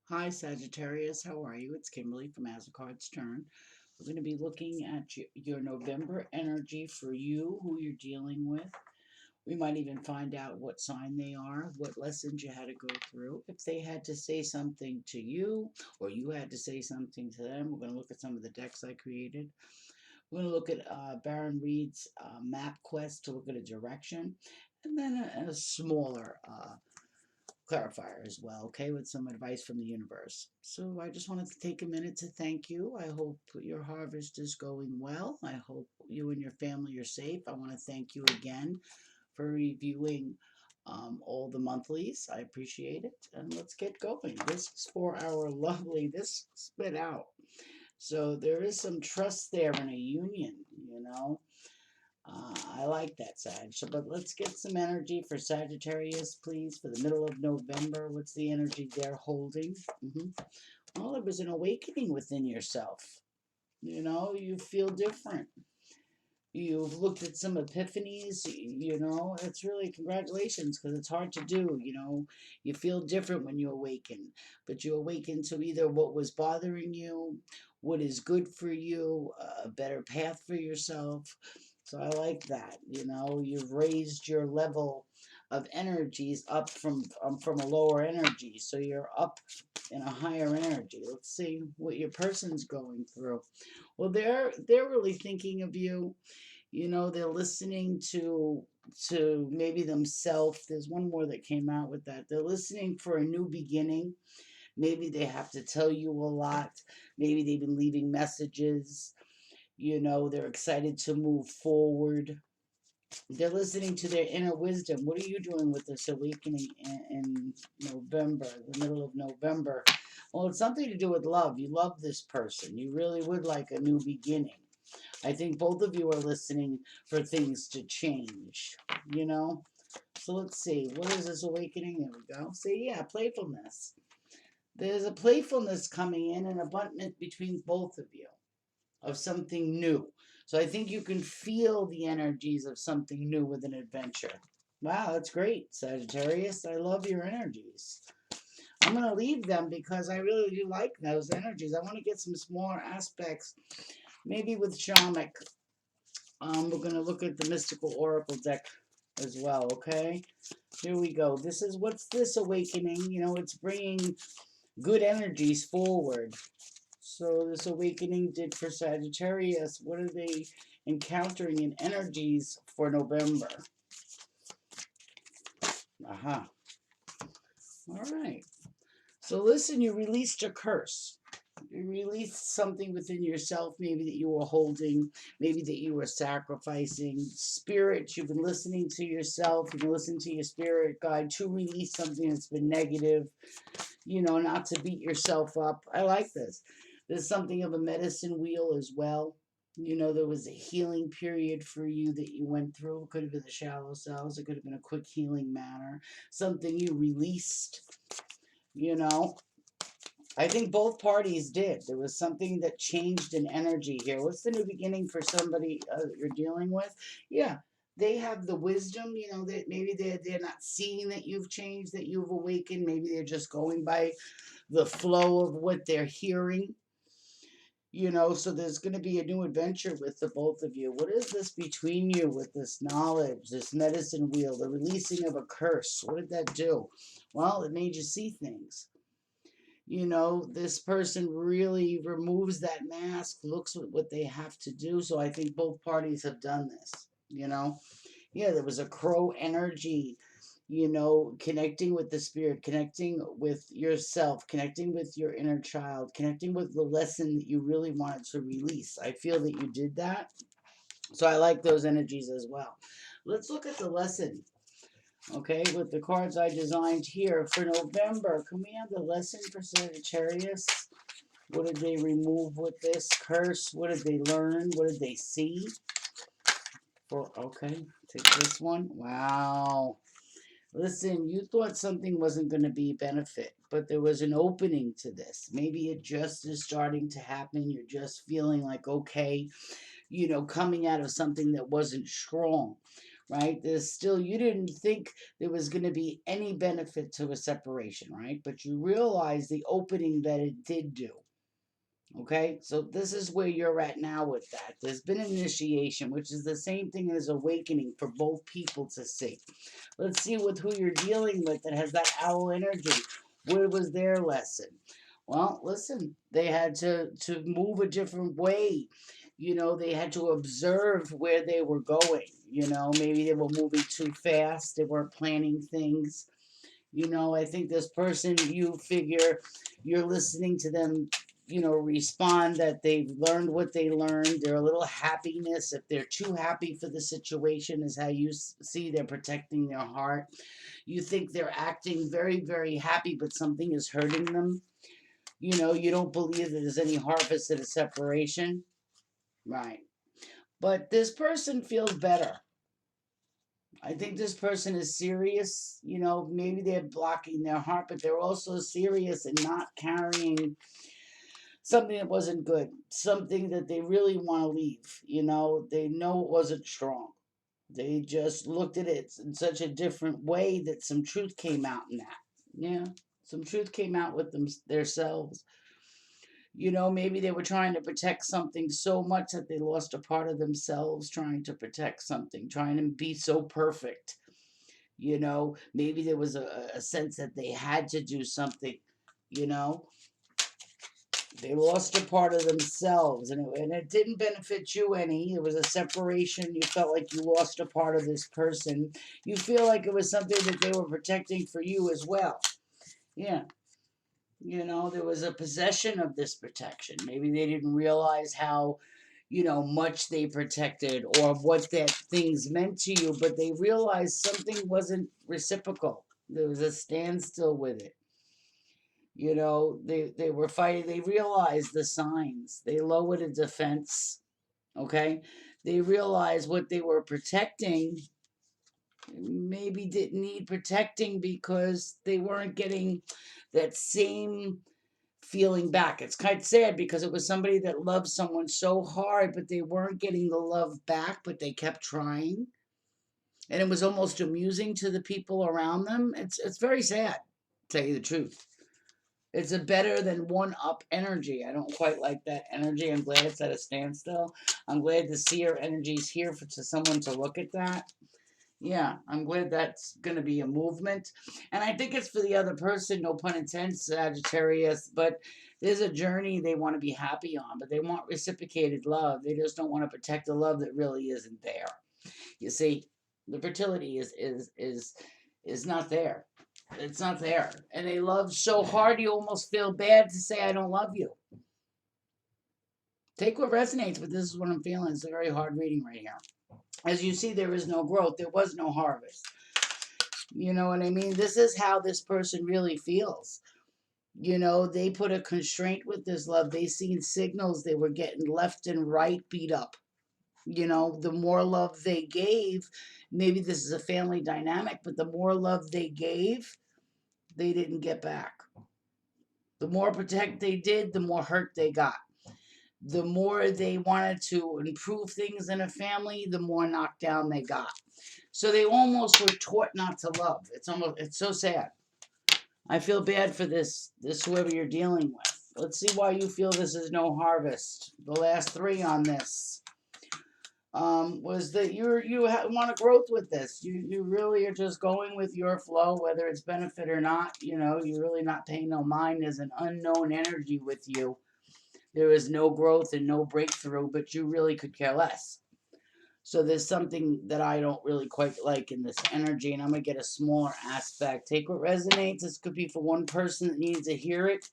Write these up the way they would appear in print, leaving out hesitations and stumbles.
Hi, Sagittarius. How are you? It's Kimberly from As a Card's Turn. We're going to be looking at your November energy for you, who you're dealing with. We might even find out what sign they are, what lessons you had to go through. If they had to say something to you, or you had to say something to them, we're going to look at some of the decks I created. We're going to look at Baron Reed's map quest to look at a direction, and then a smaller clarifier as well, okay, with some advice from the universe. So I just wanted to take a minute to thank you. I hope your harvest is going well. I hope you and your family are safe. I want to thank you again for reviewing all the monthlies. I appreciate it. And let's get going. This is for our lovely, this spit out. So there is some trust there in a union. I like that, Sag. So, but let's get some energy for Sagittarius, please, for the middle of November. What's the energy they're holding? Well, there was an awakening within yourself. You feel different. You've looked at some epiphanies. It's really congratulations because it's hard to do. You feel different when you awaken, but you awaken to either what was bothering you, what is good for you, a better path for yourself. So I like that. You've raised your level of energies up from a lower energy, so you're up in a higher energy. Let's see what your person's going through. Well, they're really thinking of you. They're listening to maybe themselves. There's one more that came out with that. They're listening for a new beginning. Maybe they have to tell you a lot. Maybe they've been leaving messages. They're excited to move forward. They're listening to their inner wisdom. What are you doing with this awakening in November, the middle of November? Well, it's something to do with love. You love this person. You really would like a new beginning. I think both of you are listening for things to change, you know? So let's see. What is this awakening? There we go. See, yeah, playfulness. There's a playfulness coming in, an abundance between both of you of something new. So I think you can feel the energies of something new with an adventure. Wow, that's great, Sagittarius. I love your energies. I'm going to leave them because I really do like those energies. I want to get some smaller aspects, maybe with Shamik. We're going to look at the mystical oracle deck as well, okay? Here we go. What's this awakening? It's bringing good energies forward. So this awakening did for Sagittarius. What are they encountering in energies for November? Aha. All right. So listen, you released a curse. You released something within yourself, maybe that you were holding, maybe that you were sacrificing. Spirit, you've been listening to yourself, you've been listening to your spirit guide to release something that's been negative, not to beat yourself up. I like this. There's something of a medicine wheel as well. There was a healing period for you that you went through. It could have been the shallow cells, it could have been a quick healing manner, something you released, you know. I think both parties did. There was something that changed in energy here. What's the new beginning for somebody you're dealing with? Yeah, they have the wisdom, that maybe they're not seeing that you've changed, that you've awakened. Maybe they're just going by the flow of what they're hearing. So there's going to be a new adventure with the both of you. What is this between you with this knowledge, this medicine wheel, the releasing of a curse? What did that do? Well, it made you see things. This person really removes that mask, looks at what they have to do. So I think both parties have done this. Yeah, there was a crow energy, connecting with the spirit, connecting with yourself, connecting with your inner child, connecting with the lesson that you really wanted to release. I feel that you did that. So I like those energies as well. Let's look at the lesson. Okay, with the cards I designed here for November. Can we have the lesson for Sagittarius? What did they remove with this curse? What did they learn? What did they see? Okay, take this one. Wow. Listen, you thought something wasn't going to be a benefit, but there was an opening to this. Maybe it just is starting to happen. You're just feeling like, okay, coming out of something that wasn't strong. right? There's still, you didn't think there was going to be any benefit to a separation, right? But you realize the opening that it did do. Okay, so this is where you're at now with that. There's been initiation, which is the same thing as awakening for both people to see. Let's see with who you're dealing with that has that owl energy. What was their lesson? Well, listen, they had to move a different way. You know, they had to observe where they were going. You know, maybe they were moving too fast. They weren't planning things. You know, I think this person, you figure you're listening to them, you know, respond that they've learned what they learned. They're a little happiness. If they're too happy for the situation, is how you see they're protecting their heart. You think they're acting very, very happy, but something is hurting them. You know, you don't believe that there's any harvest at a separation. Right. But this person feels better. I think this person is serious. You know, maybe they're blocking their heart, but they're also serious and not carrying something that wasn't good, something that they really want to leave. You know, they know it wasn't strong. They just looked at it in such a different way that some truth came out in that. Yeah, some truth came out with themselves. You know, maybe they were trying to protect something so much that they lost a part of themselves trying to protect something, trying to be so perfect. You know, maybe there was a sense that they had to do something, you know. They lost a part of themselves, and it didn't benefit you any. It was a separation. You felt like you lost a part of this person. You feel like it was something that they were protecting for you as well. Yeah. You know, there was a possession of this protection. Maybe they didn't realize how, you know, much they protected or what that things meant to you, but they realized something wasn't reciprocal. There was a standstill with it. You know, they were fighting. They realized the signs. They lowered a defense. Okay, they realized what they were protecting maybe didn't need protecting because they weren't getting that same feeling back. It's kind of sad because it was somebody that loved someone so hard, but they weren't getting the love back, but they kept trying. And it was almost amusing to the people around them. It's very sad, to tell you the truth. It's a better than one up energy. I don't quite like that energy. I'm glad it's at a standstill. I'm glad the seer energy is here for to someone to look at that. Yeah, I'm glad that's going to be a movement. And I think it's for the other person, no pun intended, Sagittarius, but there's a journey they want to be happy on, but they want reciprocated love. They just don't want to protect the love that really isn't there. You see, the fertility is not there. It's not there. And they love so hard you almost feel bad to say I don't love you. Take what resonates, but this is what I'm feeling. It's a very hard reading right here. As you see, there is no growth. There was no harvest. You know what I mean? This is how this person really feels. You know, they put a constraint with this love. They seen signals they were getting left and right beat up. You know, the more love they gave, maybe this is a family dynamic, but the more love they gave, they didn't get back. The more protect they did, the more hurt they got. The more they wanted to improve things in a family, the more knocked down they got. So they almost were taught not to love. It's so sad. I feel bad for this whoever you're dealing with. Let's see why you feel this is no harvest. The last three on this was that want to growth with this. You really are just going with your flow, whether it's benefit or not. You know, you're really not paying no mind. There's an unknown energy with you. There is no growth and no breakthrough, but you really could care less. So there's something that I don't really quite like in this energy, and I'm going to get a smaller aspect. Take what resonates. This could be for one person that needs to hear it.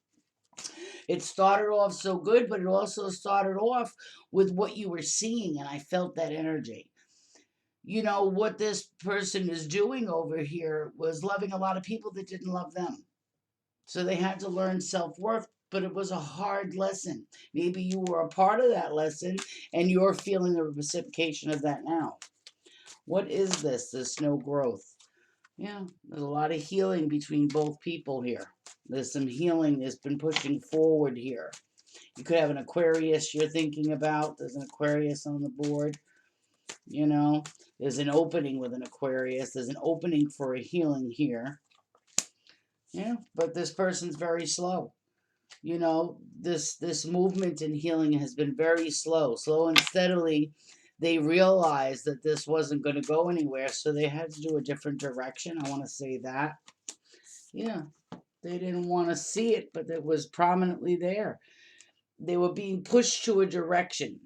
It started off so good, but it also started off with what you were seeing, and I felt that energy. You know, what this person is doing over here was loving a lot of people that didn't love them. So they had to learn self-worth, but it was a hard lesson. Maybe you were a part of that lesson, and you're feeling the reciprocation of that now. What is this? This no growth. Yeah, there's a lot of healing between both people here. There's some healing that's been pushing forward here. You could have an Aquarius you're thinking about. There's an Aquarius on the board. You know, there's an opening with an Aquarius. There's an opening for a healing here. Yeah, but this person's very slow. You know, this movement in healing has been very slow and steadily. They realized that this wasn't going to go anywhere, so they had to do a different direction. I want to say that. Yeah, they didn't want to see it, but it was prominently there. They were being pushed to a direction.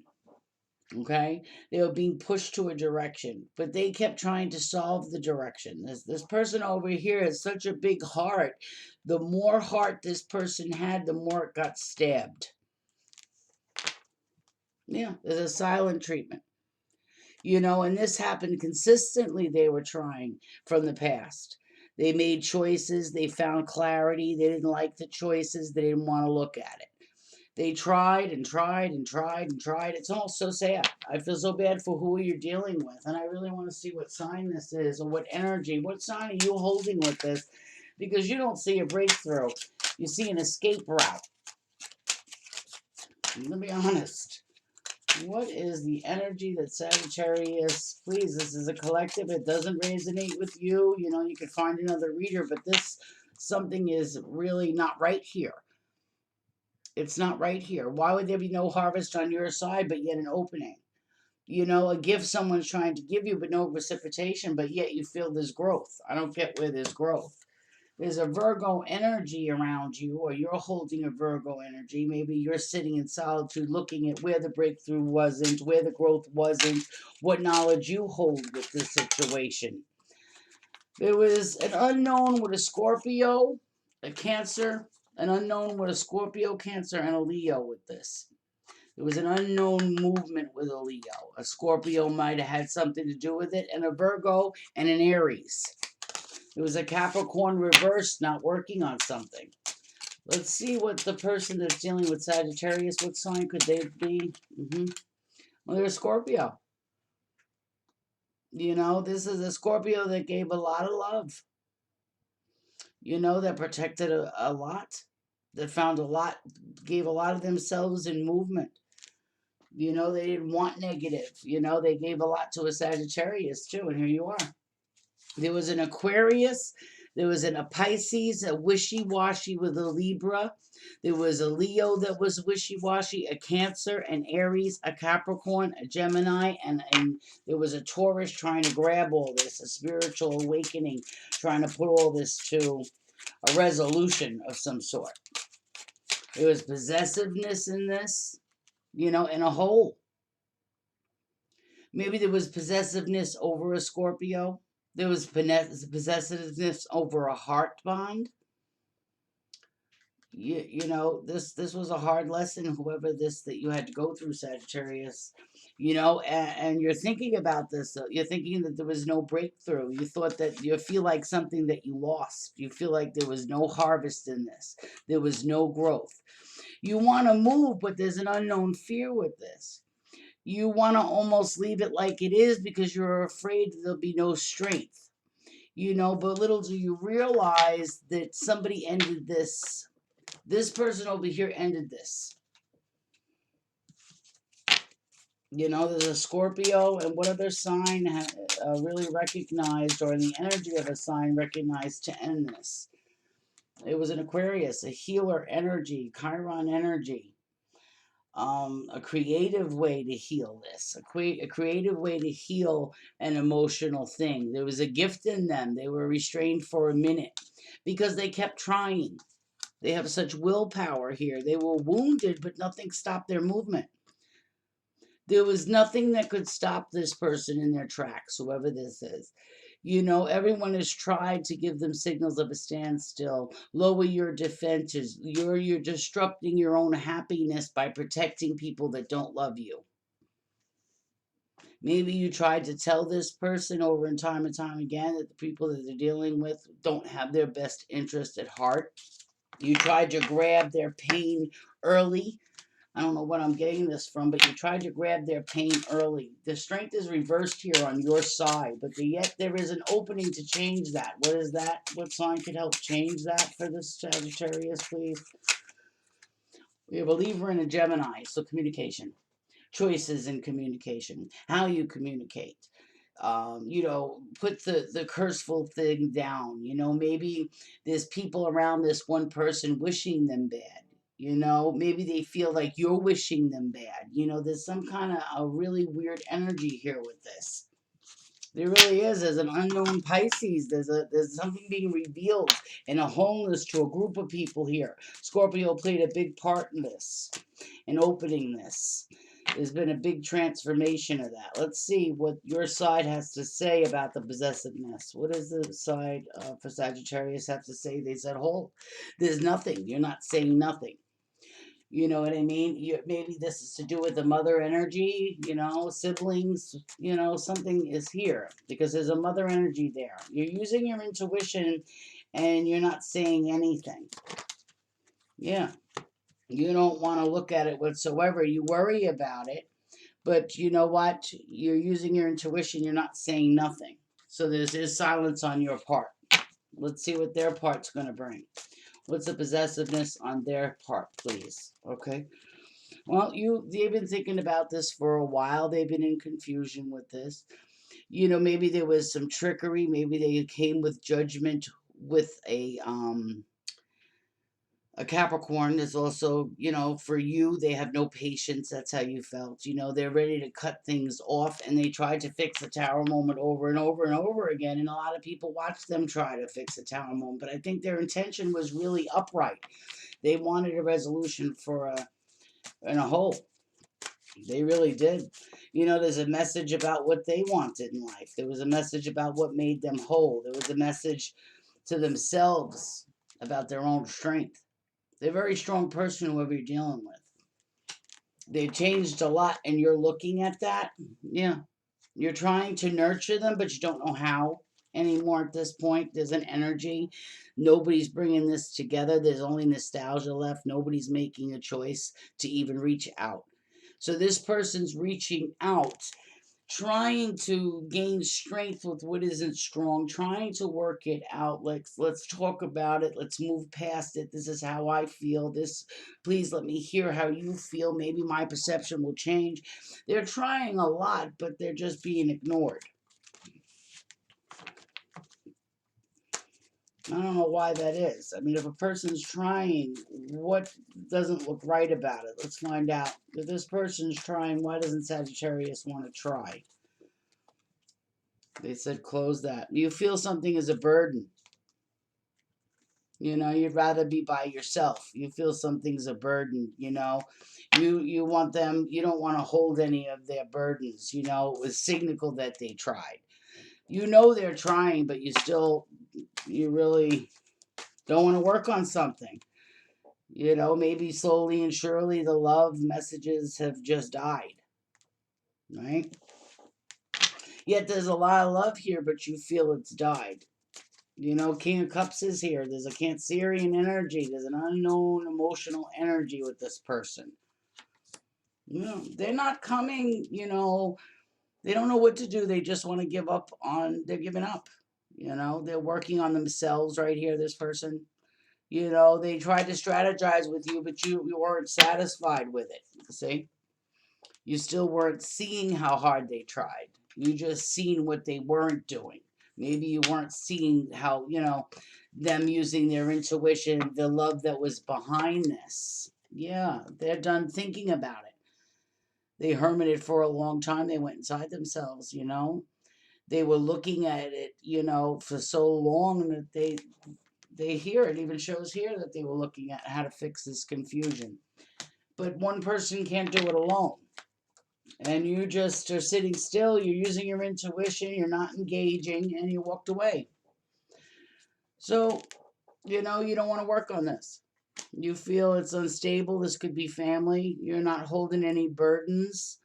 Okay, they were being pushed to a direction, but they kept trying to solve the direction. This person over here has such a big heart. The more heart this person had, the more it got stabbed. Yeah, there's a silent treatment. You know, and this happened consistently. They were trying from the past. They made choices, they found clarity, they didn't like the choices, they didn't want to look at it. They tried and tried and tried and tried. It's almost so sad. I feel so bad for who you're dealing with. And I really want to see what sign this is, or what energy, what sign are you holding with this? Because you don't see a breakthrough. You see an escape route. I'm going to be honest. What is the energy that Sagittarius, please, this is a collective. It doesn't resonate with you. You know, you could find another reader, but this, something is really not right here. It's not right here. Why would there be no harvest on your side, but yet an opening? You know, a gift someone's trying to give you, but no reciprocation, but yet you feel there's growth. I don't get where there's growth. There's a Virgo energy around you, or you're holding a Virgo energy. Maybe you're sitting in solitude looking at where the breakthrough wasn't, where the growth wasn't, what knowledge you hold with this situation. There was an unknown with a Scorpio, a Cancer, an unknown with a Scorpio, Cancer, and a Leo with this. There was an unknown movement with a Leo. A Scorpio might have had something to do with it, and a Virgo and an Aries. There was a Capricorn reversed, not working on something. Let's see what the person that's dealing with Sagittarius, what sign could they be? Well, they're a Scorpio. You know, this is a Scorpio that gave a lot of love. You know, that protected a lot, that found a lot, gave a lot of themselves in movement. You know, they didn't want negative. You know, they gave a lot to a Sagittarius too, and here you are. There was an Aquarius, there was a Pisces, a wishy-washy with a Libra. There was a Leo that was wishy-washy, a Cancer, an Aries, a Capricorn, a Gemini, and there was a Taurus trying to grab all this, a spiritual awakening, trying to put all this to a resolution of some sort. There was possessiveness in this, you know, in a whole. Maybe there was possessiveness over a Scorpio. There was possessiveness over a heart bond. You know, this was a hard lesson, whoever this that you had to go through, Sagittarius. You know, and you're thinking about this. You're thinking that there was no breakthrough. You thought that you feel like something that you lost. You feel like there was no harvest in this. There was no growth. You want to move, but there's an unknown fear with this. You want to almost leave it like it is because you're afraid there'll be no strength. You know, but little do you realize that somebody ended this. This person over here ended this. You know, there's a Scorpio, and what other sign really recognized, or in the energy of a sign recognized to end this? It was an Aquarius, a healer energy, Chiron energy. A creative way to heal this, a creative way to heal an emotional thing. There was a gift in them. They were restrained for a minute because they kept trying. They have such willpower here. They were wounded, but nothing stopped their movement. There was nothing that could stop this person in their tracks, whoever this is. You know, everyone has tried to give them signals of a standstill, lower your defenses. You're disrupting your own happiness by protecting people that don't love you. Maybe you tried to tell this person over and time again that the people that they're dealing with don't have their best interest at heart. You tried to grab their pain early. I don't know what I'm getting this from, but you tried to grab their pain early. The strength is reversed here on your side, but yet there is an opening to change that. What is that? What sign could help change that for this Sagittarius, please? We have a Libra and a Gemini, so communication. choices in communication, how you communicate. Put the curseful thing down. Maybe there's people around this one person wishing them bad. Maybe they feel like you're wishing them bad. There's some kind of a really weird energy here with this. There really is. There's an unknown Pisces. There's something being revealed and a wholeness to a group of people here. Scorpio played a big part in this, in opening this. There's been a big transformation of that. Let's see what your side has to say about the possessiveness. What does the side for Sagittarius have to say? They said, "Hold, there's nothing. You're not saying nothing." You know what I mean? Maybe this is to do with the mother energy, siblings, something is here because there's a mother energy there. You're using your intuition and you're not saying anything. Yeah. You don't want to look at it whatsoever. You worry about it, but you know what? You're using your intuition. You're not saying nothing. So there's silence on your part. Let's see what their part's going to bring. What's the possessiveness on their part, please? Okay. Well, they've been thinking about this for a while. They've been in confusion with this. Maybe there was some trickery. Maybe they came with judgment with a Capricorn. Is also, for you, they have no patience. That's how you felt. They're ready to cut things off, and they tried to fix the tower moment over and over and over again. And a lot of people watched them try to fix the tower moment, but I think their intention was really upright. They wanted a resolution in a whole. They really did. There's a message about what they wanted in life. There was a message about what made them whole. There was a message to themselves about their own strength. They're a very strong person, whoever you're dealing with. They've changed a lot, and you're looking at that. Yeah. You're trying to nurture them, but you don't know how anymore at this point. There's an energy. Nobody's bringing this together. There's only nostalgia left. Nobody's making a choice to even reach out. So this person's reaching out, trying to gain strength with what isn't strong, trying to work it out. Let's talk about it. Let's move past it. This is how I feel. Please let me hear how you feel. Maybe my perception will change. They're trying a lot, but they're just being ignored. I don't know why that is. I mean, if a person's trying, what doesn't look right about it? Let's find out. If this person's trying, why doesn't Sagittarius want to try? They said close that. You feel something is a burden. You'd rather be by yourself. You feel something's a burden. You want them. You don't want to hold any of their burdens. It was signal that they tried. They're trying, but you really don't want to work on something. Maybe slowly and surely the love messages have just died. Right? Yet there's a lot of love here, but you feel it's died. King of Cups is here. There's a Cancerian energy. There's an unknown emotional energy with this person. They're not coming, they don't know what to do. They just want to give up they're giving up. They're working on themselves right here, this person. They tried to strategize with you, but you weren't satisfied with it. See? You still weren't seeing how hard they tried. You just seen what they weren't doing. Maybe you weren't seeing how, them using their intuition, the love that was behind this. Yeah, they're done thinking about it. They hermited for a long time. They went inside themselves, They were looking at it, for so long that they hear it even shows here that they were looking at how to fix this confusion. But one person can't do it alone. And you just are sitting still, you're using your intuition, you're not engaging, and you walked away. So, you don't want to work on this. You feel it's unstable. This could be family. You're not holding any burdens.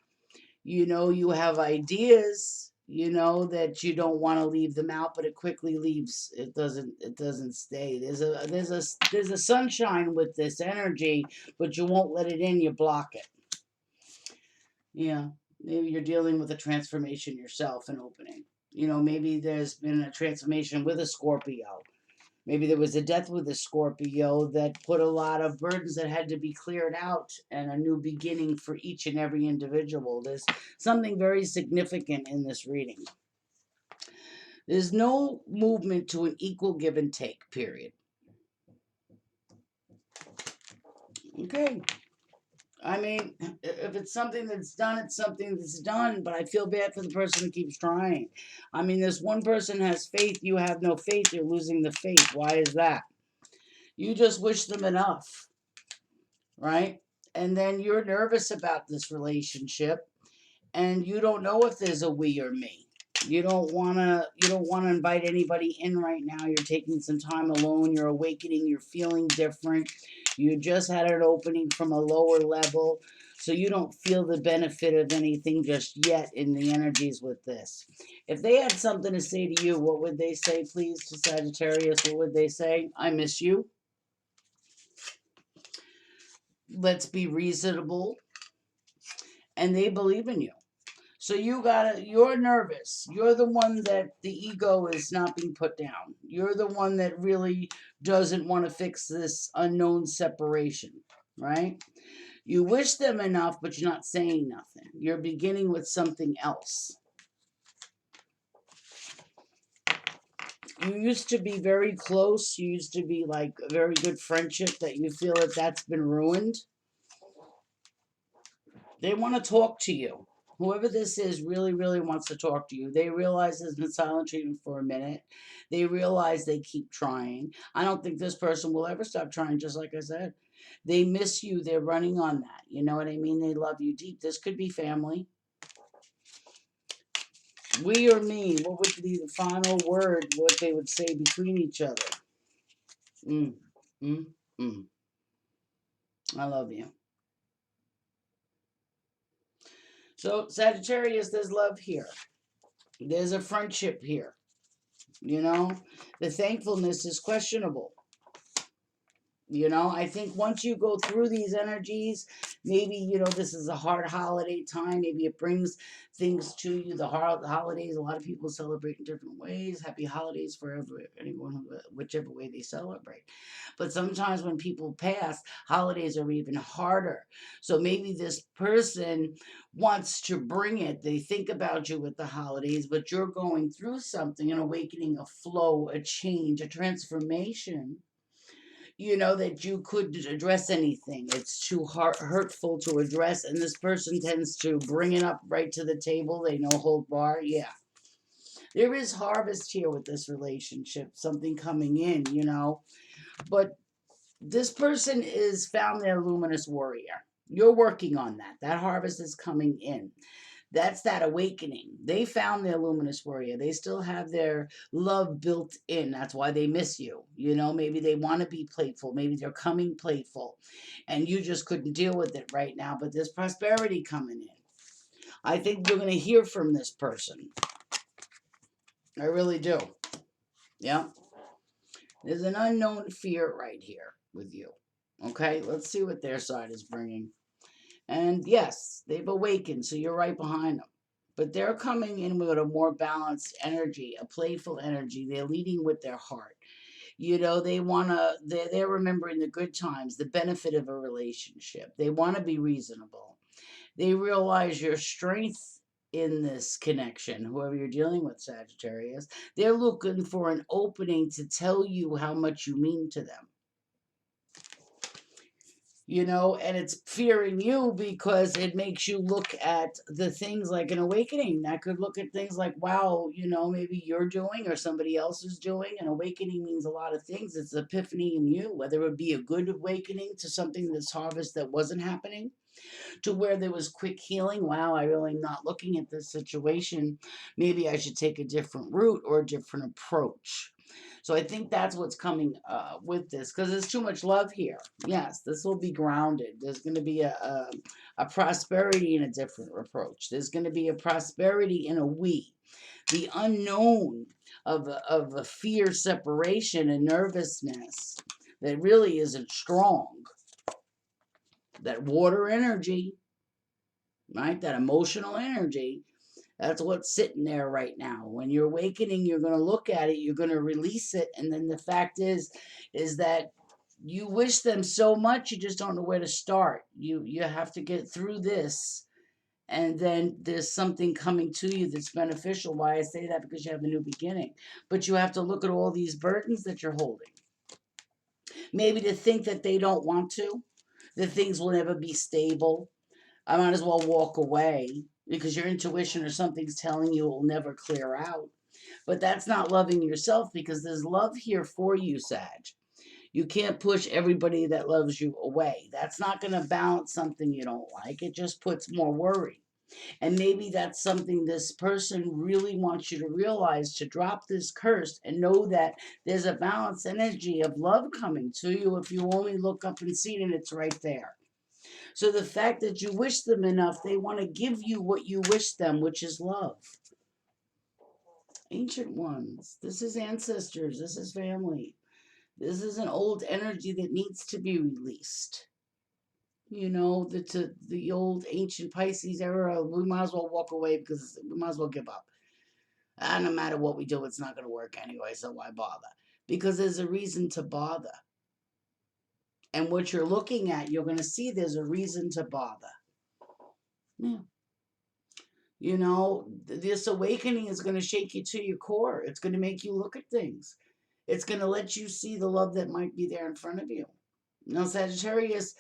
You have ideas, that you don't want to leave them out, but it quickly leaves. It doesn't stay. There's a sunshine with this energy, but you won't let it in, you block it. Yeah. Maybe you're dealing with a transformation yourself and opening. Maybe there's been a transformation with a Scorpio. Maybe there was a death with a Scorpio that put a lot of burdens that had to be cleared out and a new beginning for each and every individual. There's something very significant in this reading. There's no movement to an equal give and take, period. Okay. I mean, if it's something that's done, it's something that's done, but I feel bad for the person who keeps trying. I mean, this one person has faith, you have no faith, you're losing the faith. Why is that? You just wish them enough, right? And then you're nervous about this relationship and you don't know if there's a we or me. You don't want to invite anybody in right now. You're taking some time alone, you're awakening, you're feeling different. You just had an opening from a lower level, so you don't feel the benefit of anything just yet in the energies with this. If they had something to say to you, what would they say, please, to Sagittarius? What would they say? I miss you. Let's be reasonable. And they believe in you. So you're nervous. You're the one that the ego is not being put down. You're the one that really doesn't want to fix this unknown separation, right? You wish them enough, but you're not saying nothing. You're beginning with something else. You used to be very close. You used to be like a very good friendship that you feel that that's been ruined. They want to talk to you. Whoever this is really, really wants to talk to you. They realize there's been silent treatment for a minute. They realize they keep trying. I don't think this person will ever stop trying, just like I said. They miss you. They're running on that. You know what I mean? They love you deep. This could be family. We or me, what would be the final word, what they would say between each other? Mm, mm, mm. I love you. So, Sagittarius, there's love here. There's a friendship here. You know, the thankfulness is questionable. You know, I think once you go through these energies, maybe, you know, this is a hard holiday time. Maybe it brings things to you. The holidays, a lot of people celebrate in different ways. Happy holidays for anyone, whichever way they celebrate. But sometimes when people pass, holidays are even harder. So maybe this person wants to bring it. They think about you with the holidays, but you're going through something, an awakening, a flow, a change, a transformation, you know, that you could address anything. It's too hurtful to address, and this person tends to bring it up right to the table. They know hold bar. Yeah. There is harvest here with this relationship, something coming in, you know. But this person is found their luminous warrior. You're working on that. That harvest is coming in. That's that awakening. They found their luminous warrior. They still have their love built in. That's why they miss you. You know, maybe they want to be playful. Maybe they're coming playful and you just couldn't deal with it right now. But there's prosperity coming in. I think you're going to hear from this person. I really do. Yeah. There's an unknown fear right here with you. Okay, let's see what their side is bringing. And yes, they've awakened, so you're right behind them. But they're coming in with a more balanced energy, a playful energy. They're leading with their heart. You know, they're remembering the good times, the benefit of a relationship. They want to be reasonable. They realize your strength in this connection, whoever you're dealing with, Sagittarius. They're looking for an opening to tell you how much you mean to them. You know, and it's fearing you because it makes you look at the things like an awakening. That could look at things like, wow, you know, maybe you're doing or somebody else is doing. An awakening means a lot of things. It's epiphany in you, whether it be a good awakening to something that's harvest that wasn't happening, to where there was quick healing. Wow, I really not looking at this situation. Maybe I should take a different route or a different approach. So I think that's what's coming with this, because there's too much love here. Yes, this will be grounded. There's going to be a prosperity in a different approach. There's going to be a prosperity in a we. The unknown of a fear, separation, and nervousness that really isn't strong. That water energy, right? That emotional energy. That's what's sitting there right now. When you're awakening, you're going to look at it, you're going to release it, and then the fact is that you wish them so much, you just don't know where to start. You have to get through this, and then there's something coming to you that's beneficial. Why I say that? Because you have a new beginning, but you have to look at all these burdens that you're holding. Maybe to think that they don't want to, that things will never be stable. I might as well walk away because your intuition or something's telling you it will never clear out. But that's not loving yourself, because there's love here for you, Sag. You can't push everybody that loves you away. That's not going to balance something you don't like. It just puts more worry. And maybe that's something this person really wants you to realize, to drop this curse and know that there's a balanced energy of love coming to you if you only look up and see it, and it's right there. So the fact that you wish them enough, they want to give you what you wish them, which is love. Ancient ones. This is ancestors. This is family. This is an old energy that needs to be released. You know, the old ancient Pisces era, we might as well walk away because we might as well give up. No matter what we do, it's not going to work anyway, so why bother? Because there's a reason to bother. And what you're looking at, you're going to see there's a reason to bother. Yeah. You know, this awakening is going to shake you to your core. It's going to make you look at things. It's going to let you see the love that might be there in front of you. Now, Sagittarius,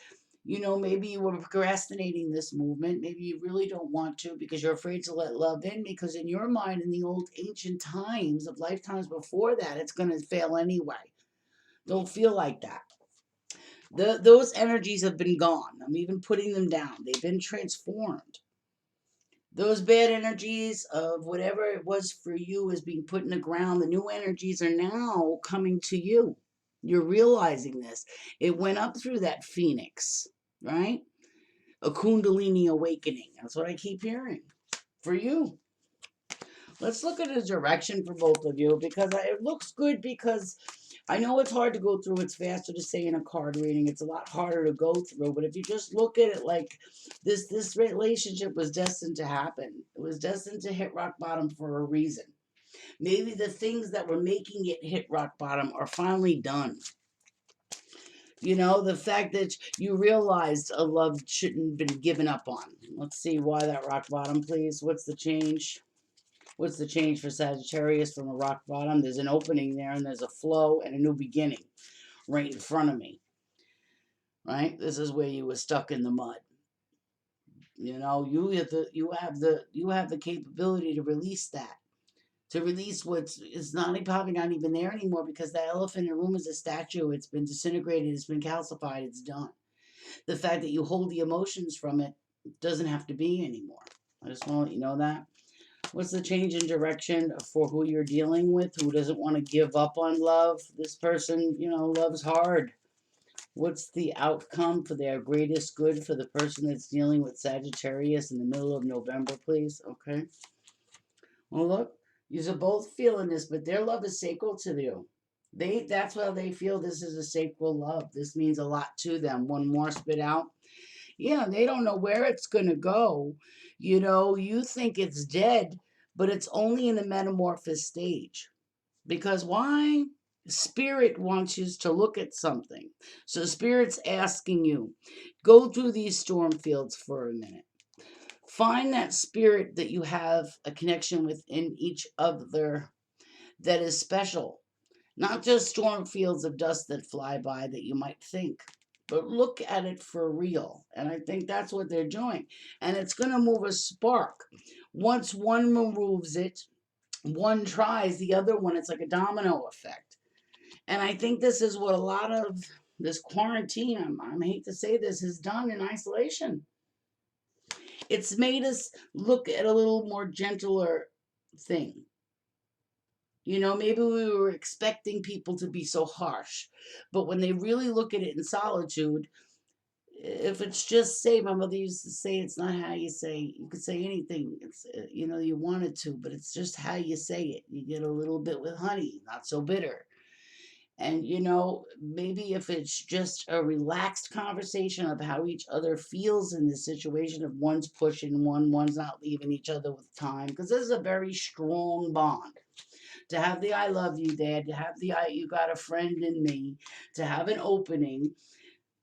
you know, maybe you were procrastinating this movement. Maybe you really don't want to because you're afraid to let love in, because in your mind, in the old ancient times of lifetimes before that, it's going to fail anyway. Don't feel like that. Those energies have been gone. I'm even putting them down. They've been transformed. Those bad energies of whatever it was for you is being put in the ground. The new energies are now coming to you. You're realizing this. It went up through that phoenix, right? A kundalini awakening. That's what I keep hearing for you. Let's look at a direction for both of you, because it looks good, because I know it's hard to go through. It's faster to say in a card reading. It's a lot harder to go through. But if you just look at it like this relationship was destined to happen. It was destined to hit rock bottom for a reason. Maybe the things that were making it hit rock bottom are finally done. You know, the fact that you realized a love shouldn't have been given up on. Let's see why that rock bottom, please. What's the change? What's the change for Sagittarius from a rock bottom? There's an opening there, and there's a flow and a new beginning right in front of me. Right? This is where you were stuck in the mud. You know, you have the capability to release that. To release what's is not probably not even there anymore, because that elephant in the room is a statue. It's been disintegrated, it's been calcified, it's done. The fact that you hold the emotions from it doesn't have to be anymore. I just want to let you know that. What's the change in direction for who you're dealing with, who doesn't want to give up on love? This person, you know, loves hard. What's the outcome for their greatest good for the person that's dealing with Sagittarius in the middle of November, please? Okay. Well, look, you're both feeling this, but their love is sacred to you. That's why they feel this is a sacred love. This means a lot to them. One more spit out. Yeah, they don't know where it's going to go. You know, you think it's dead, but it's only in the metamorphosis stage. Because why? Spirit wants you to look at something. So Spirit's asking you, go through these storm fields for a minute. Find that spirit that you have a connection with in each other that is special. Not just storm fields of dust that fly by that you might think, but look at it for real. And I think that's what they're doing. And it's going to move a spark. Once one removes it, one tries, the other one, it's like a domino effect. And I think this is what a lot of this quarantine, I hate to say this, has done in isolation. It's made us look at a little more gentler thing. You know, maybe we were expecting people to be so harsh, but when they really look at it in solitude, if it's just say, my mother used to say, it's not how you say. You could say anything. It's you know, you wanted to, but it's just how you say it. You get a little bit with honey, not so bitter. And, maybe if it's just a relaxed conversation of how each other feels in this situation, if one's pushing one's not leaving each other with time, because this is a very strong bond. To have the I love you there, to have the you got a friend in me, to have an opening,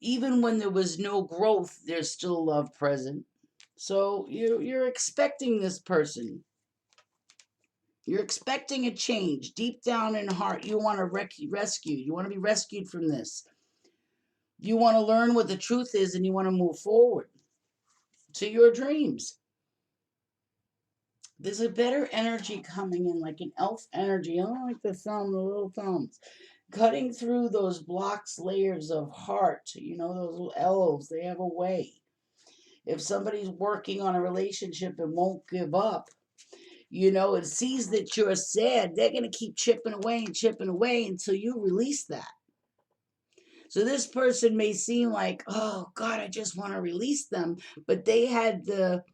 even when there was no growth, there's still love present. So you're expecting this person. You're expecting a change deep down in heart. You want to rescue. You want to be rescued from this. You want to learn what the truth is, and you want to move forward to your dreams. There's a better energy coming in, like an elf energy. I don't like the thumb, the little thumbs. Cutting through those blocks, layers of heart. Those little elves, they have a way. If somebody's working on a relationship and won't give up, and sees that you're sad, they're going to keep chipping away until you release that. So this person may seem like, oh God, I just want to release them, but they had the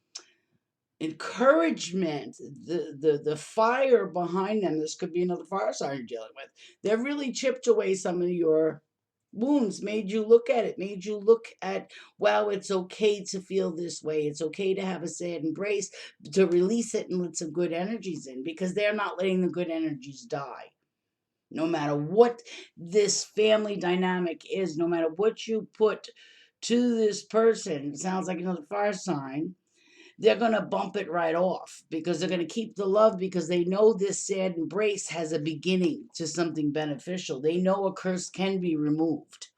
encouragement, the fire behind them. This could be another fire sign you're dealing with. They've really chipped away some of your wounds, made you look at it, made you look at, wow, it's okay to feel this way. It's okay to have a sad embrace, to release it and let some good energies in, because they're not letting the good energies die. No matter what this family dynamic is, no matter what you put to this person, it sounds like another fire sign, they're going to bump it right off, because they're going to keep the love, because they know this sad embrace has a beginning to something beneficial. They know a curse can be removed.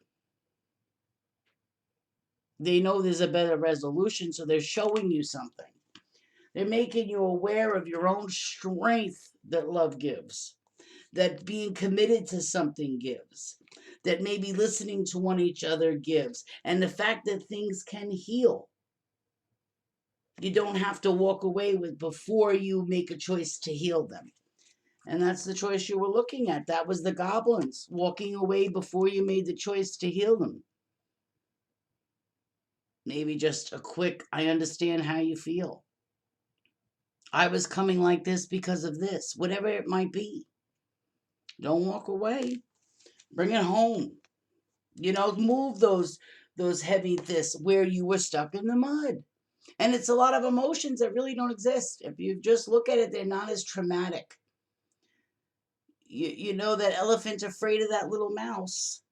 They know there's a better resolution, so they're showing you something. They're making you aware of your own strength that love gives, that being committed to something gives, that maybe listening to one each other gives, and the fact that things can heal. You don't have to walk away with before you make a choice to heal them. And that's the choice you were looking at. That was the goblins walking away before you made the choice to heal them. Maybe just a quick, I understand how you feel. I was coming like this because of this, whatever it might be. Don't walk away. Bring it home. Move those heavy this where you were stuck in the mud. And it's a lot of emotions that really don't exist. If you just look at it, they're not as traumatic. You know that elephant's afraid of that little mouse.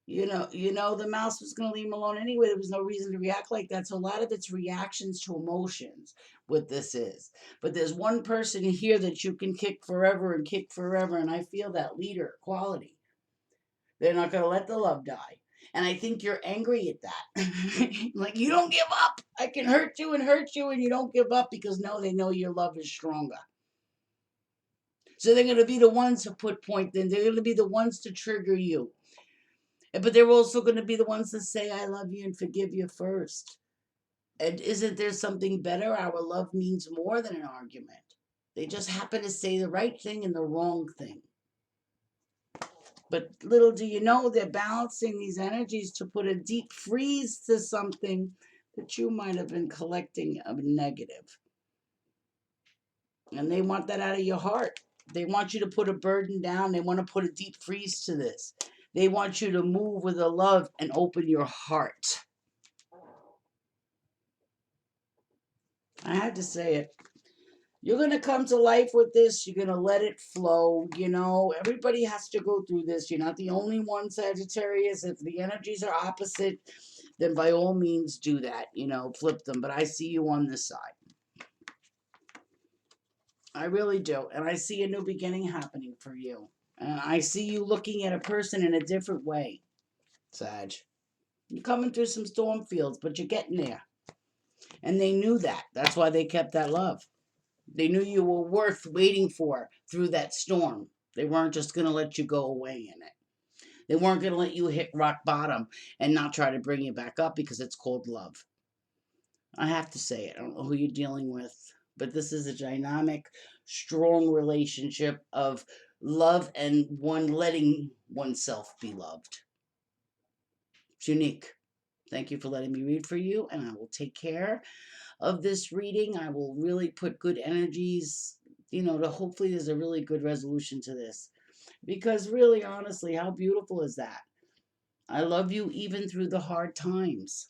The mouse was going to leave him alone anyway. There was no reason to react like that. So a lot of it's reactions to emotions, what this is. But there's one person here that you can kick forever and kick forever. And I feel that leader quality. They're not going to let the love die. And I think you're angry at that. Like, you don't give up. I can hurt you, and you don't give up, because no, they know your love is stronger. So they're going to be the ones to put point in. They're going to be the ones to trigger you. But they're also going to be the ones that say, I love you and forgive you first. And isn't there something better? Our love means more than an argument. They just happen to say the right thing and the wrong thing. But little do you know, they're balancing these energies to put a deep freeze to something that you might have been collecting of negative. And they want that out of your heart. They want you to put a burden down. They want to put a deep freeze to this. They want you to move with a love and open your heart. I had to say it. You're going to come to life with this. You're going to let it flow. Everybody has to go through this. You're not the only one, Sagittarius. If the energies are opposite, then by all means do that. Flip them. But I see you on this side. I really do. And I see a new beginning happening for you. And I see you looking at a person in a different way, Sag. You're coming through some storm fields, but you're getting there. And they knew that. That's why they kept that love. They knew you were worth waiting for through that storm. They weren't just going to let you go away in it. They weren't going to let you hit rock bottom and not try to bring you back up, because it's called love. I have to say it. I don't know who you're dealing with, but this is a dynamic, strong relationship of love and one letting oneself be loved. It's unique. Thank you for letting me read for you, and I will take care of this reading. I will really put good energies, to hopefully there's a really good resolution to this. Because really, honestly, how beautiful is that? I love you even through the hard times.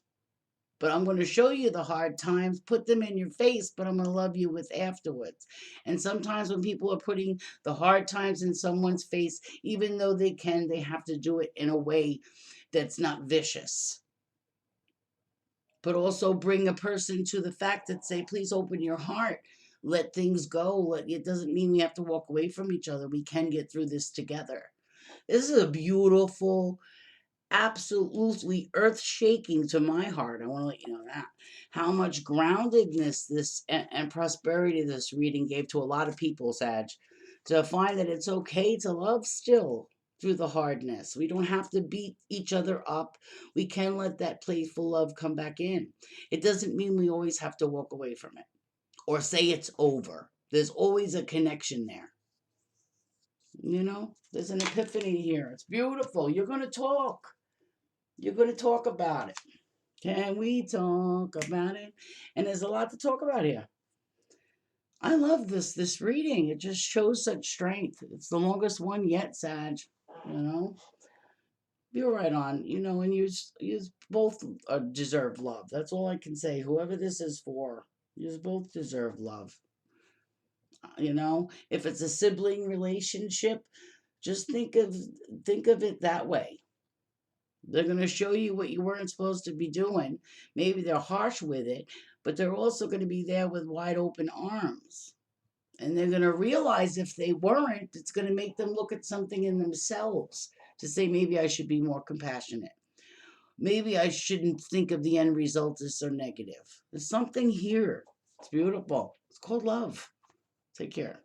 But I'm going to show you the hard times, put them in your face, but I'm going to love you with afterwards. And sometimes when people are putting the hard times in someone's face, even though they can, they have to do it in a way that's not vicious. But also bring a person to the fact that say, please open your heart. Let things go. It doesn't mean we have to walk away from each other. We can get through this together. This is a beautiful, absolutely earth shaking to my heart. I want to let you know that. How much groundedness this and prosperity this reading gave to a lot of people, Sag, to find that it's okay to love still through the hardness. We don't have to beat each other up. We can let that playful love come back in. It doesn't mean we always have to walk away from it or say it's over. There's always a connection there. There's an epiphany here. It's beautiful. You're going to talk. You're going to talk about it. Can we talk about it? And there's a lot to talk about here. I love this reading. It just shows such strength. It's the longest one yet, Sag. You know, you're right on. And you both deserve love. That's all I can say. Whoever this is for, you both deserve love. If it's a sibling relationship, just think of it that way. They're going to show you what you weren't supposed to be doing. Maybe they're harsh with it, but they're also going to be there with wide open arms. And they're going to realize if they weren't, it's going to make them look at something in themselves to say, maybe I should be more compassionate. Maybe I shouldn't think of the end result as so negative. There's something here. It's beautiful. It's called love. Take care.